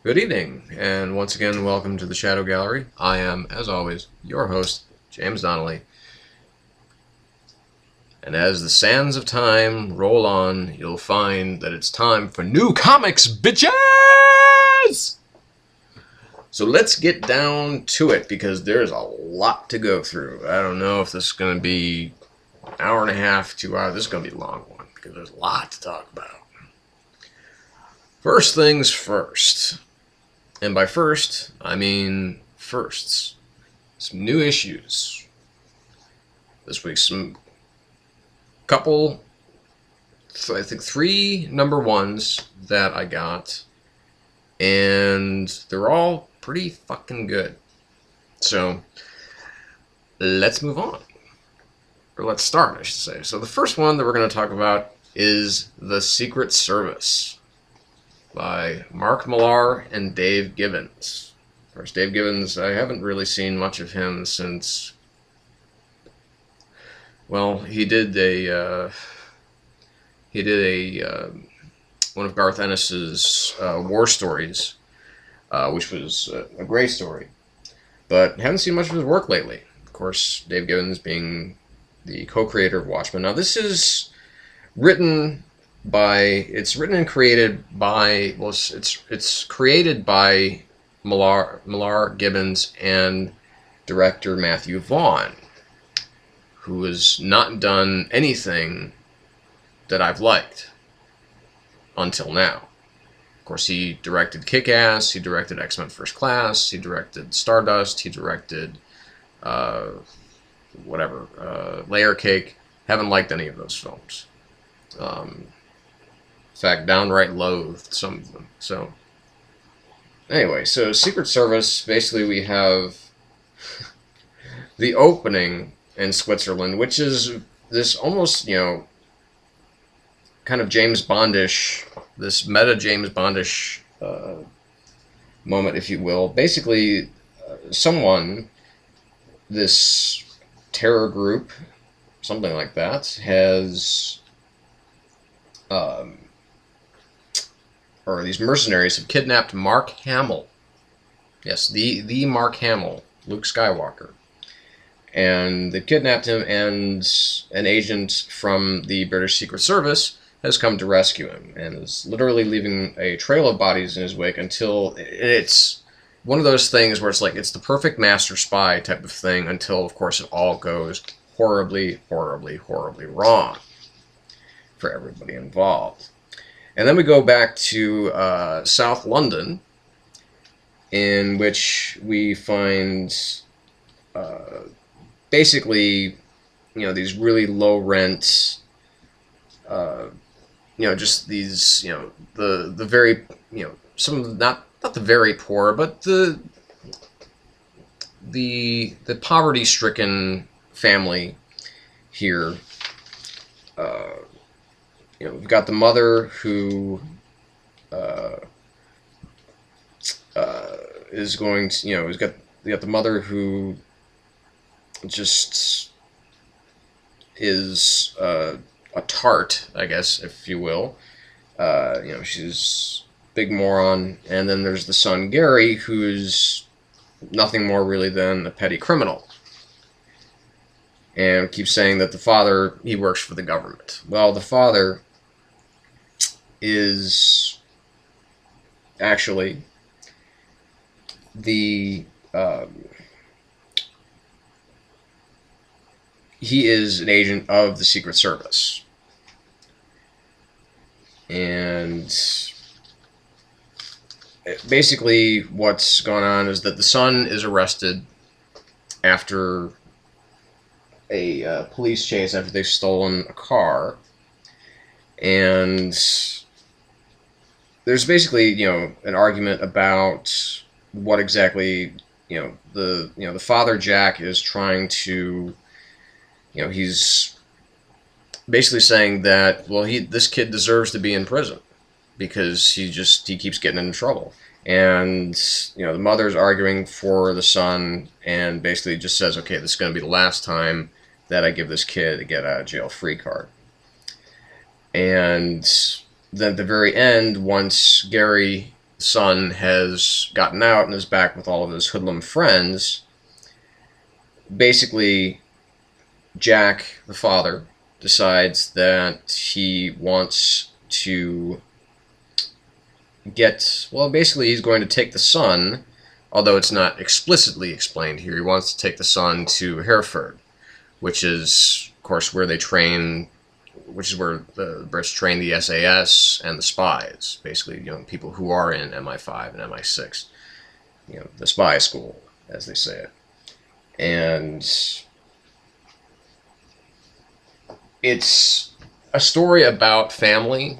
Good evening, and once again, welcome to the Shadow Gallery. I am, as always, your host, James Donnelly. And as the sands of time roll on, you'll find that it's time for new comics, bitches! So let's get down to it, because there's a lot to go through. I don't know if this is going to be an hour and a half, 2 hours. This is going to be a long one, because there's a lot to talk about. First things first. And by first, I mean firsts. Some new issues. This week, some couple, I think 3 number ones that I got. And they're all pretty fucking good. So, let's move on. Or let's start, I should say. So the first one that we're going to talk about is The Secret Service by Mark Millar and Dave Gibbons. Of course, Dave Gibbons, I haven't really seen much of him since, well, he did one of Garth Ennis's war stories, which was a great story, but haven't seen much of his work lately. Of course, Dave Gibbons being the co-creator of Watchmen. Now, this is it's written and created by, well, it's created by Millar, Gibbons, and director Matthew Vaughn, who has not done anything that I've liked until now. Of course, he directed Kick-Ass, he directed X-Men First Class, he directed Stardust, he directed Layer Cake. Haven't liked any of those films. In fact, downright loathed some of them. So, anyway, so Secret Service, basically we have the opening in Switzerland, which is this almost, kind of James Bondish, this meta James Bondish moment, if you will. Basically, this terror group, something like that, has or these mercenaries have kidnapped Mark Hamill. Yes, the Mark Hamill, Luke Skywalker. And they've kidnapped him, and an agent from the British Secret Service has come to rescue him, and is literally leaving a trail of bodies in his wake until it's one of those things where it's like, it's the perfect master spy type of thing until, of course, it all goes horribly, horribly, horribly wrong for everybody involved. And then we go back to South London, in which we find basically, these really low rent, just these, the very, some not the very poor, but the poverty-stricken family here. We've got the mother who is going to, we got the mother who just is a tart, I guess, if you will. She's a big moron. And then there's the son, Gary, who's nothing more really than a petty criminal. And keeps saying that the father, he works for the government. Well, the father is actually he is an agent of the Secret Service. And basically what's going on is that the son is arrested after a police chase after they've stolen a car. And there's basically, an argument about what exactly, the father, Jack, is trying to, he's basically saying that, well, this kid deserves to be in prison because he keeps getting into trouble. And, the mother's arguing for the son and basically just says, okay, this is going to be the last time that I give this kid a get out of jail free card. And then at the very end, once Gary son has gotten out and is back with all of his hoodlum friends, basically Jack, the father, decides that he wants to basically he's going to take the son, although it's not explicitly explained here, he wants to take the son to Hereford, which is, of course, where they train, which is where the Brits train the SAS and the spies, basically, people who are in MI5 and MI6, the spy school, as they say it. And it's a story about family,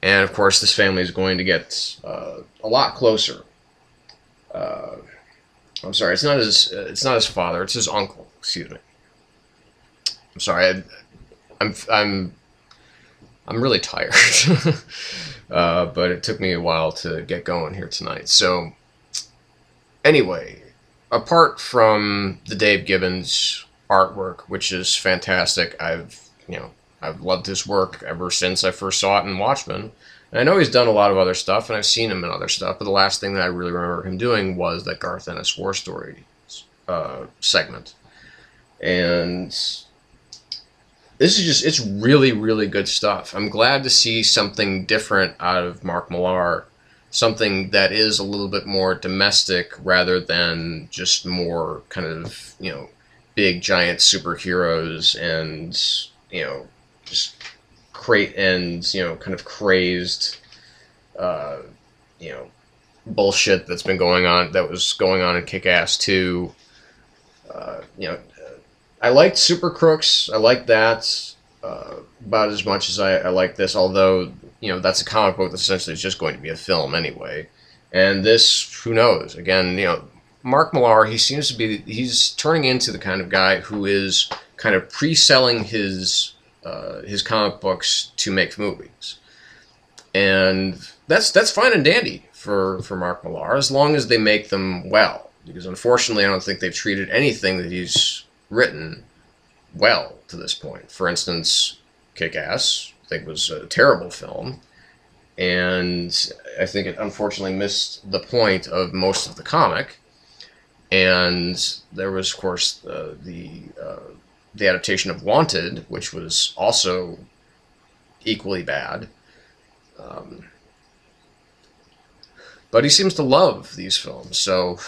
and of course this family is going to get a lot closer. I'm sorry, it's not his father, it's his uncle. Excuse me. I'm sorry, I'm really tired, but it took me a while to get going here tonight. So anyway, apart from the Dave Gibbons artwork, which is fantastic, I've loved his work ever since I first saw it in Watchmen. And I know he's done a lot of other stuff, and I've seen him in other stuff, but the last thing that I really remember him doing was that Garth Ennis War Story segment. And this is it's really, really good stuff. I'm glad to see something different out of Mark Millar, something that is a little bit more domestic rather than just more kind of, big giant superheroes and, just kind of crazed, bullshit that's been going on, that was going on in Kick-Ass 2. I liked Super Crooks. I liked that about as much as I like this, although, that's a comic book that essentially is just going to be a film anyway. And this, who knows? Again, Mark Millar, he's turning into the kind of guy who is kind of pre-selling his comic books to make movies. And that's fine and dandy for Mark Millar, as long as they make them well. Because unfortunately, I don't think they've treated anything that he's written well to this point. For instance, Kick-Ass, I think, was a terrible film, and I think it unfortunately missed the point of most of the comic. And there was, of course, the adaptation of Wanted, which was also equally bad. But he seems to love these films, so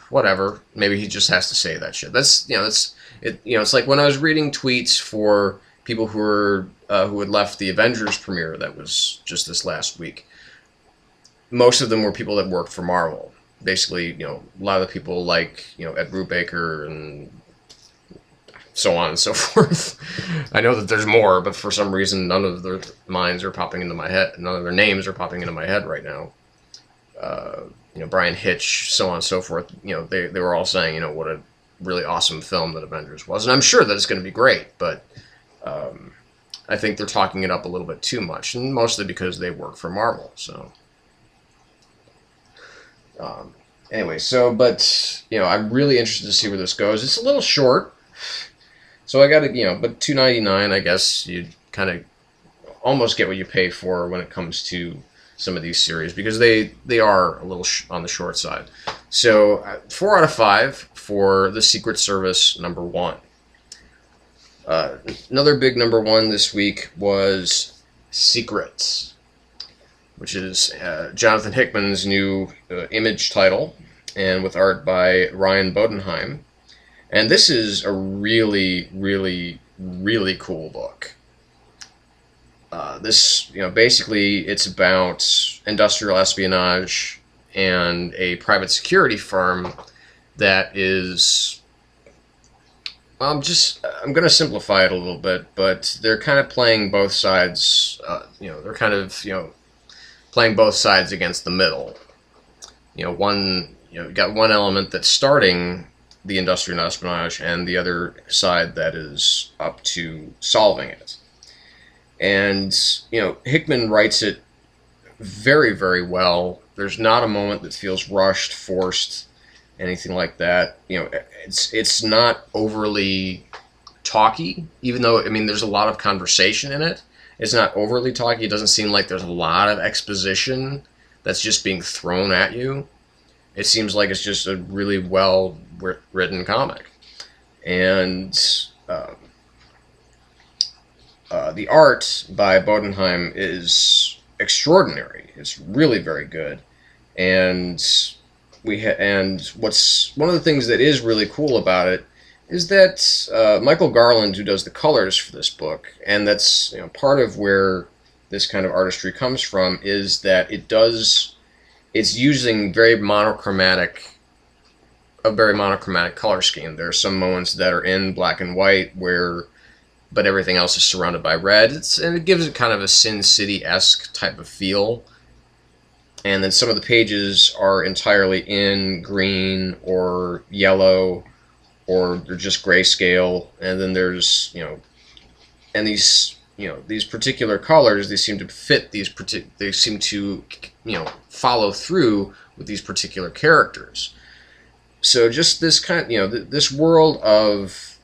whatever. Maybe he just has to say that shit. It's like when I was reading tweets for people who had left the Avengers premiere that was just this last week. Most of them were people that worked for Marvel. Basically, a lot of the people like, Ed Brubaker and so on and so forth. I know that there's more, but for some reason none of their minds are popping into my head. None of their names are popping into my head right now. Brian Hitch, so on and so forth. They were all saying, what a really awesome film that Avengers was. And I'm sure that it's going to be great, but I think they're talking it up a little bit too much, and mostly because they work for Marvel, so... Anyway, but I'm really interested to see where this goes. It's a little short, so I got to, but $2.99, I guess you kind of almost get what you pay for when it comes to some of these series, because they are a little on the short side. So 4 out of 5 for the Secret Service #1. Another big #1 this week was Secrets, which is Jonathan Hickman's new Image title, and with art by Ryan Bodenheim. And this is a really, really, really cool book. This, basically it's about industrial espionage and a private security firm that is... I'm going to simplify it a little bit, but they're kind of playing both sides, they're kind of, playing both sides against the middle. You got one element that's starting the industrial espionage, and the other side that is up to solving it. And, Hickman writes it very, very well. There's not a moment that feels rushed, forced, anything like that. It's not overly talky, even though, there's a lot of conversation in it. It's not overly talky. It doesn't seem like there's a lot of exposition, that's just being thrown at you. It seems like it's just a really well written comic. And the art by Bodenheim is extraordinary. It's really very good. And what's one of the things that is really cool about it is that Michael Garland, who does the colors for this book, and that's part of where this kind of artistry comes from, is that it's using a very monochromatic color scheme. There are some moments that are in black and white but everything else is surrounded by red. And it gives it kind of a Sin City-esque type of feel. And then some of the pages are entirely in green or yellow, or they're just grayscale. And then there's, and these particular colors, they seem to fit they seem to, follow through with these particular characters. So just this kind of, this world of,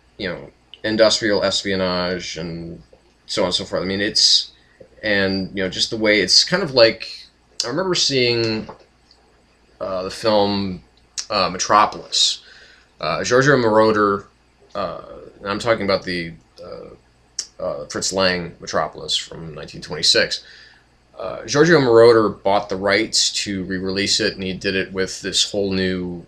industrial espionage and so on and so forth. I mean, just the way it's kind of like, I remember seeing the film Metropolis. Giorgio Moroder, and I'm talking about the Fritz Lang Metropolis from 1926. Giorgio Moroder bought the rights to re-release it, and he did it with this whole new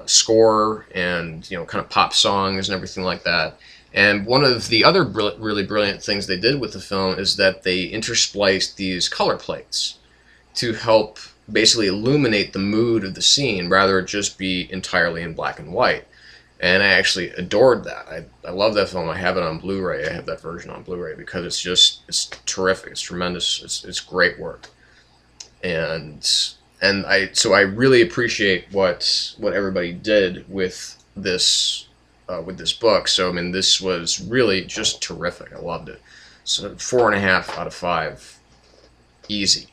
score and kind of pop songs and everything like that. And one of the other really brilliant things they did with the film is that they interspliced these color plates to help basically illuminate the mood of the scene, rather than just be entirely in black and white. And I actually adored that. I love that film. I have it on Blu-ray. I have that version on Blu-ray because it's terrific. It's tremendous. It's great work. So I really appreciate what everybody did with this book. So I mean, this was really just terrific. I loved it. So 4.5 out of 5, easy.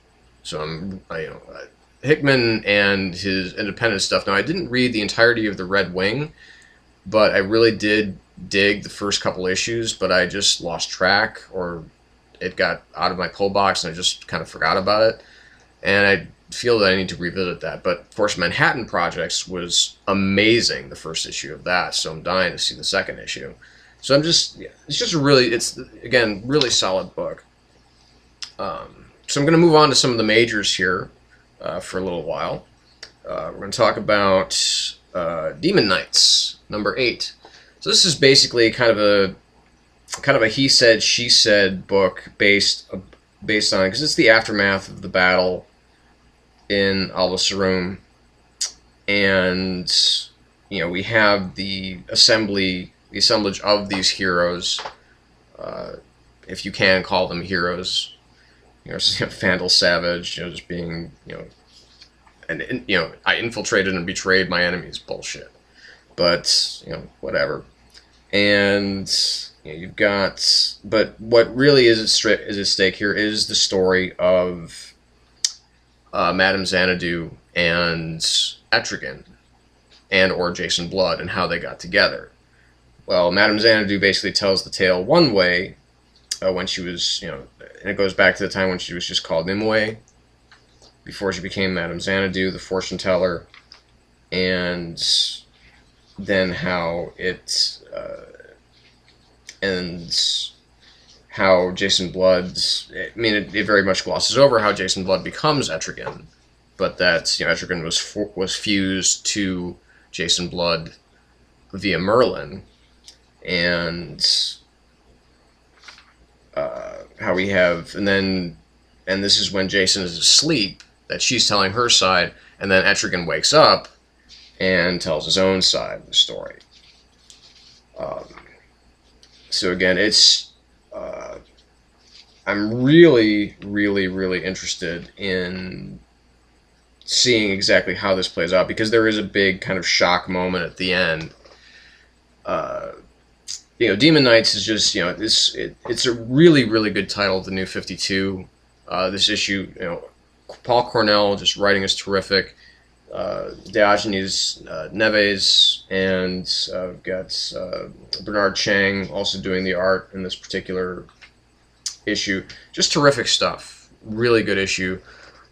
So Hickman and his independent stuff. Now, I didn't read the entirety of the Red Wing, but I really did dig the first couple issues, but I just lost track, or it got out of my pull box and I just kind of forgot about it. And I feel that I need to revisit that. But of course, Manhattan Projects was amazing, the first issue of that, so I'm dying to see the second issue. So it's just again, really solid book. So I'm going to move on to some of the majors here for a little while. We're going to talk about Demon Knights, number 8. So this is basically kind of a he said, she said book based on, because it's the aftermath of the battle in Alba Sarum, and we have the assemblage of these heroes, if you can call them heroes. Vandal Savage, just being, I infiltrated and betrayed my enemies, bullshit. But, whatever. And you've got, but what really is at stake here is the story of Madame Xanadu and Etrigan, or Jason Blood, and how they got together. Well, Madame Xanadu basically tells the tale one way, when she was, and it goes back to the time when she was just called Nimue, before she became Madame Xanadu, the fortune teller, and then how how Jason Blood, it very much glosses over how Jason Blood becomes Etrigan, but that Etrigan was fused to Jason Blood via Merlin, and how we have, and this is when Jason is asleep, that she's telling her side, and then Etrigan wakes up and tells his own side of the story. So again, I'm really, really, really interested in seeing exactly how this plays out, because there is a big kind of shock moment at the end. Demon Knights is just, it's a really, really good title of the New 52. This issue, Paul Cornell just writing is terrific. Diogenes Neves, and we've got Bernard Chang also doing the art in this particular issue. Just terrific stuff. Really good issue.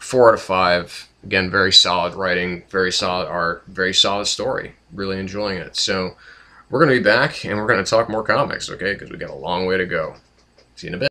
4 out of 5. Again, very solid writing, very solid art, very solid story. Really enjoying it. So we're going to be back, and we're going to talk more comics, okay? Because we got a long way to go. See you in a bit.